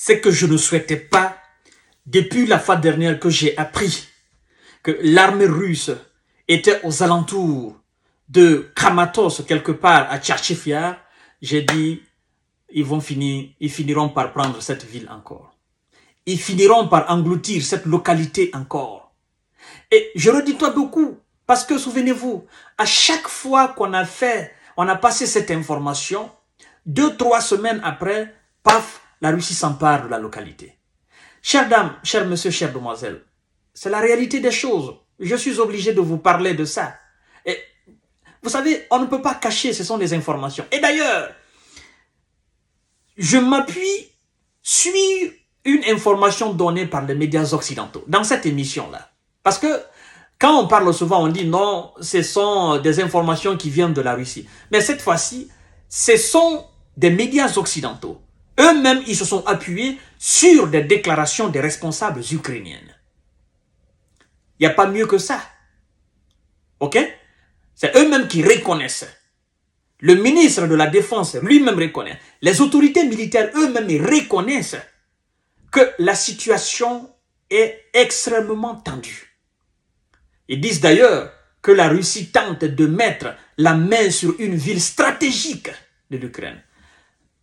c'est que je ne souhaitais pas, depuis la fois dernière que j'ai appris que l'armée russe était aux alentours de Kramatorsk, quelque part à Tchatchif Yar, j'ai dit, ils finiront par prendre cette ville encore. Ils finiront par engloutir cette localité encore. Et je redis toi beaucoup, parce que souvenez-vous, à chaque fois qu'on a passé cette information, 2-3 semaines après, paf, la Russie s'empare de la localité. Chères dames, chers messieurs, chères demoiselles, c'est la réalité des choses. Je suis obligé de vous parler de ça. Et vous savez, on ne peut pas cacher, ce sont des informations. Et d'ailleurs, je m'appuie sur une information donnée par les médias occidentaux dans cette émission-là. Parce que quand on parle souvent, on dit non, ce sont des informations qui viennent de la Russie. Mais cette fois-ci, ce sont des médias occidentaux. Eux-mêmes, ils se sont appuyés sur des déclarations des responsables ukrainiens. Il n'y a pas mieux que ça. Ok? C'est eux-mêmes qui reconnaissent. Le ministre de la Défense lui-même reconnaît. Les autorités militaires eux-mêmes reconnaissent que la situation est extrêmement tendue. Ils disent d'ailleurs que la Russie tente de mettre la main sur une ville stratégique de l'Ukraine.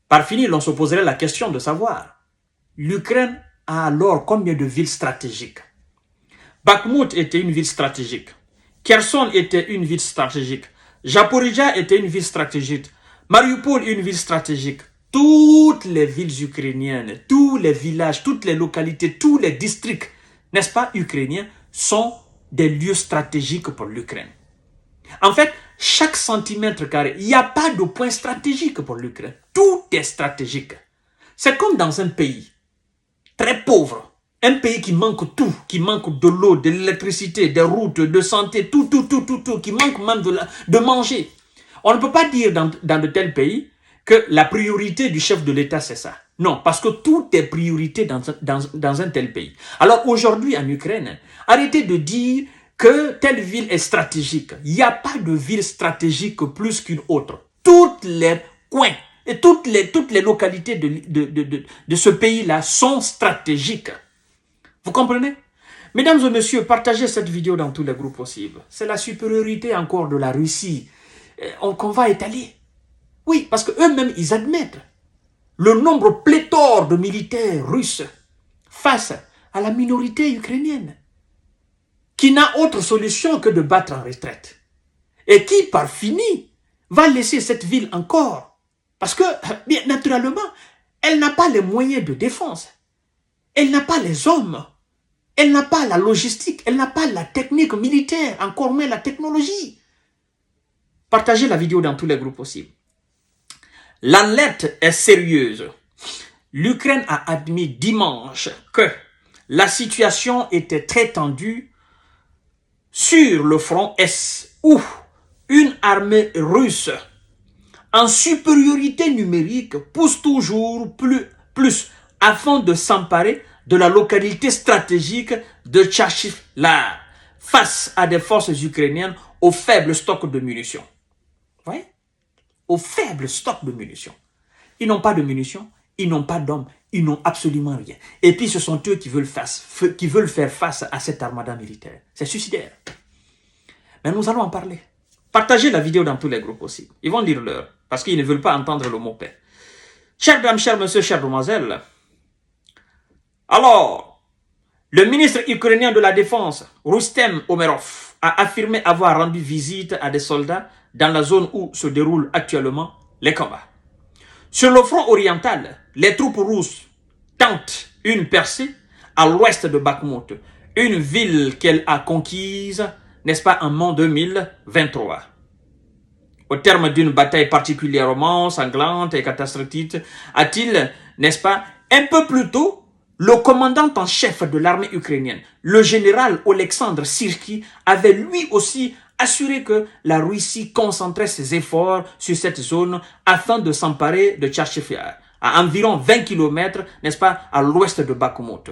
Par finir, l'on se poserait la question de savoir, l'Ukraine a alors combien de villes stratégiques? Bakhmut était une ville stratégique. Kherson était une ville stratégique. Zaporizhzhia était une ville stratégique. Mariupol, une ville stratégique. Toutes les villes ukrainiennes, tous les villages, toutes les localités, tous les districts, n'est-ce pas, ukrainiens, sont des lieux stratégiques pour l'Ukraine. En fait, chaque centimètre carré, il n'y a pas de point stratégique pour l'Ukraine. Tout est stratégique. C'est comme dans un pays très pauvre, un pays qui manque tout, qui manque de l'eau, de l'électricité, des routes, de santé, tout, qui manque même de manger. On ne peut pas dire dans de tels pays que la priorité du chef de l'État, c'est ça. Non, parce que tout est priorité dans un tel pays. Alors aujourd'hui, en Ukraine, arrêtez de dire que telle ville est stratégique. Il n'y a pas de ville stratégique plus qu'une autre. Toutes les coins et toutes les localités de ce pays-là sont stratégiques. Vous comprenez? Mesdames et messieurs, partagez cette vidéo dans tous les groupes possibles. C'est la supériorité encore de la Russie qu'on va étaler. Oui, parce qu'eux-mêmes, ils admettent le nombre pléthore de militaires russes face à la minorité ukrainienne, qui n'a autre solution que de battre en retraite. Et qui, par fini, va laisser cette ville encore. Parce que, bien naturellement, elle n'a pas les moyens de défense. Elle n'a pas les hommes. Elle n'a pas la logistique. Elle n'a pas la technique militaire, encore moins la technologie. Partagez la vidéo dans tous les groupes possibles. L'alerte est sérieuse. L'Ukraine a admis dimanche que la situation était très tendue sur le front Est, où une armée russe en supériorité numérique pousse toujours plus afin de s'emparer de la localité stratégique de Tchatchif Yar face à des forces ukrainiennes au faible stock de munitions. Vous voyez? Au faible stock de munitions. Ils n'ont pas de munitions, ils n'ont pas d'hommes, ils n'ont absolument rien. Et puis ce sont eux qui veulent faire face à cette armada militaire. C'est suicidaire. Mais nous allons en parler. Partagez la vidéo dans tous les groupes possibles. Ils vont lire l'heure, parce qu'ils ne veulent pas entendre le mot paix. Chères dames, chers messieurs, chères demoiselles, alors, le ministre ukrainien de la Défense, Rustem Umerov, a affirmé avoir rendu visite à des soldats dans la zone où se déroulent actuellement les combats. Sur le front oriental, les troupes russes tentent une percée à l'ouest de Bakhmut, une ville qu'elle a conquise, n'est-ce pas, en mai 2023. Au terme d'une bataille particulièrement sanglante et catastrophique, a-t-il, n'est-ce pas, un peu plus tôt, le commandant en chef de l'armée ukrainienne, le général Oleksandr Syrski, avait lui aussi assuré que la Russie concentrait ses efforts sur cette zone afin de s'emparer de Tchatchif Yar, à environ 20 km, n'est-ce pas, à l'ouest de Bakhmut.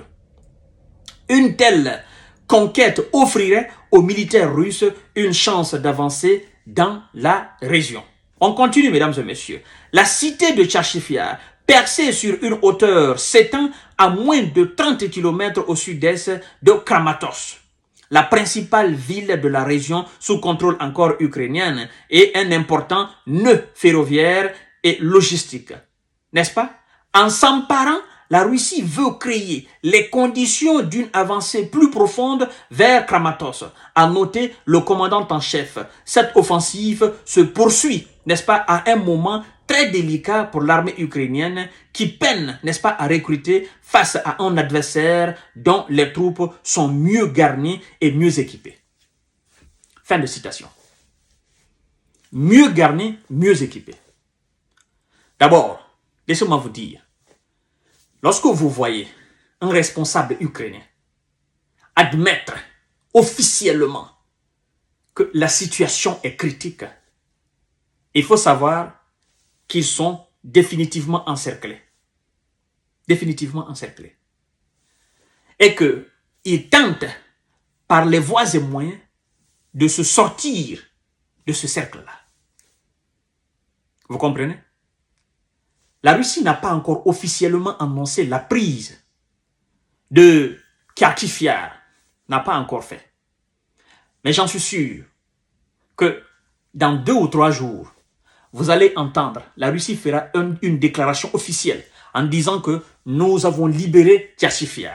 Une telle conquête offrirait aux militaires russes une chance d'avancer dans la région. On continue, mesdames et messieurs. La cité de Tchatchif Yar percée sur une hauteur s'étend à moins de 30 km au sud-est de Kramatorsk, la principale ville de la région sous contrôle encore ukrainien et un important nœud ferroviaire et logistique. N'est-ce pas? En s'emparant, la Russie veut créer les conditions d'une avancée plus profonde vers Kramatorsk. À noter le commandant en chef. Cette offensive se poursuit, n'est-ce pas, à un moment très délicat pour l'armée ukrainienne qui peine, n'est-ce pas, à recruter face à un adversaire dont les troupes sont mieux garnies et mieux équipées. Fin de citation. Mieux garnies, mieux équipées. D'abord, laissez-moi vous dire, lorsque vous voyez un responsable ukrainien admettre officiellement que la situation est critique, il faut savoir qu'ils sont définitivement encerclés. Définitivement encerclés. Et qu'ils tentent, par les voies et moyens, de se sortir de ce cercle-là. Vous comprenez? La Russie n'a pas encore officiellement annoncé la prise de Kharkiv, n'a pas encore fait. Mais j'en suis sûr que dans 2 ou 3 jours, vous allez entendre, la Russie fera une déclaration officielle en disant que nous avons libéré Kharkiv.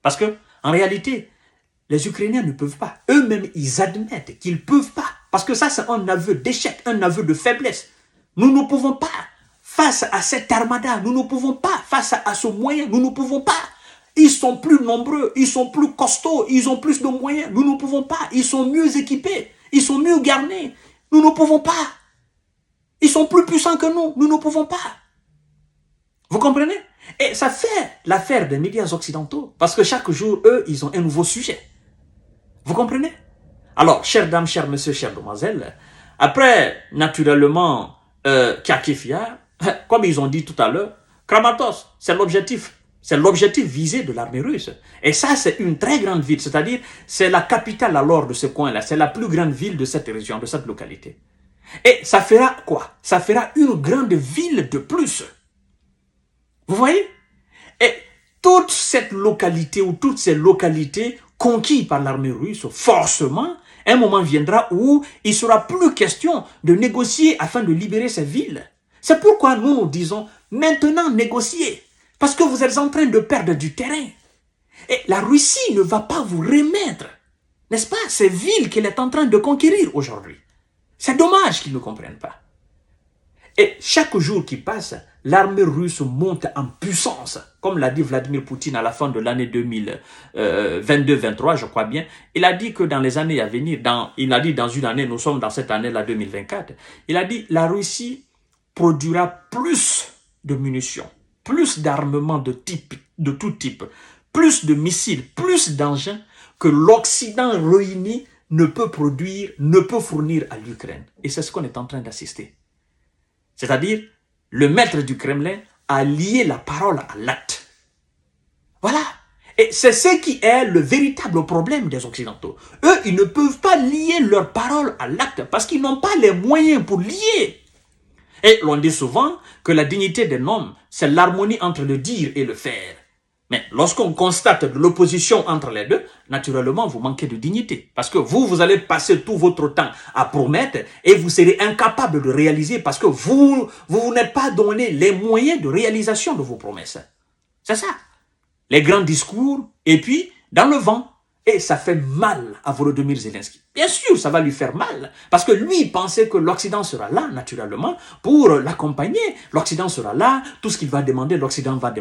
Parce que, en réalité, les Ukrainiens ne peuvent pas. Eux-mêmes, ils admettent qu'ils ne peuvent pas. Parce que ça, c'est un aveu d'échec, un aveu de faiblesse. Nous ne pouvons pas. Face à cette armada, nous ne pouvons pas. Face à ce moyen, nous ne pouvons pas. Ils sont plus nombreux, ils sont plus costauds, ils ont plus de moyens. Nous ne pouvons pas. Ils sont mieux équipés, ils sont mieux garnis. Nous ne pouvons pas. Ils sont plus puissants que nous ne pouvons pas. Vous comprenez? Et ça fait l'affaire des médias occidentaux. Parce que chaque jour, eux, ils ont un nouveau sujet. Vous comprenez? Alors, chères dames, chers messieurs, chères demoiselles, après, naturellement, Kharkiv, comme ils ont dit tout à l'heure, Kramatorsk, c'est l'objectif. C'est l'objectif visé de l'armée russe. Et ça, c'est une très grande ville. C'est-à-dire, c'est la capitale alors de ce coin-là. C'est la plus grande ville de cette région, de cette localité. Et ça fera quoi? Ça fera une grande ville de plus. Vous voyez? Et toute cette localité ou toutes ces localités conquises par l'armée russe, forcément, un moment viendra où il ne sera plus question de négocier afin de libérer ces villes. C'est pourquoi nous disons maintenant négocier. Parce que vous êtes en train de perdre du terrain. Et la Russie ne va pas vous remettre, n'est-ce pas, ces villes qu'elle est en train de conquérir aujourd'hui. C'est dommage qu'ils ne comprennent pas. Et chaque jour qui passe, l'armée russe monte en puissance. Comme l'a dit Vladimir Poutine à la fin de l'année 2022-23, je crois bien. Il a dit que dans les années à venir, il a dit dans une année, nous sommes dans cette année-là 2024, il a dit la Russie produira plus de munitions, plus d'armements de tout type, plus de missiles, plus d'engins que l'Occident réuni ne peut produire, ne peut fournir à l'Ukraine. Et c'est ce qu'on est en train d'assister. C'est-à-dire, le maître du Kremlin a lié la parole à l'acte. Voilà. Et c'est ce qui est le véritable problème des Occidentaux. Eux, ils ne peuvent pas lier leur parole à l'acte parce qu'ils n'ont pas les moyens pour lier. Et l'on dit souvent que la dignité d'un homme, c'est l'harmonie entre le dire et le faire. Mais lorsqu'on constate de l'opposition entre les deux, naturellement, vous manquez de dignité. Parce que vous allez passer tout votre temps à promettre et vous serez incapable de réaliser parce que vous n'êtes pas donné les moyens de réalisation de vos promesses. C'est ça. Les grands discours et puis dans le vent. Et ça fait mal à Volodymyr Zelensky. Bien sûr, ça va lui faire mal. Parce que lui, il pensait que l'Occident sera là, naturellement, pour l'accompagner. L'Occident sera là, tout ce qu'il va demander, l'Occident va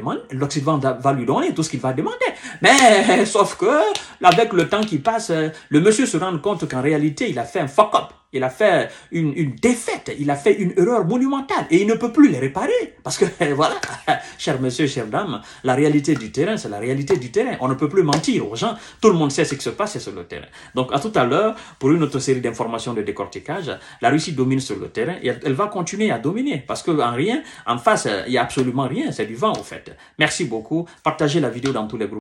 lui donner tout ce qu'il va demander. Mais, sauf que, avec le temps qui passe, le monsieur se rend compte qu'en réalité, il a fait un fuck-up. Il a fait une défaite, il a fait une erreur monumentale et il ne peut plus les réparer. Parce que, voilà, chers messieurs, chères dames, la réalité du terrain, c'est la réalité du terrain. On ne peut plus mentir aux gens. Tout le monde sait ce qui se passe sur le terrain. Donc, à tout à l'heure, pour une autre série d'informations de décortiquage, la Russie domine sur le terrain et elle va continuer à dominer. Parce qu'en face, il n'y a absolument rien. C'est du vent, au fait. Merci beaucoup. Partagez la vidéo dans tous les groupes.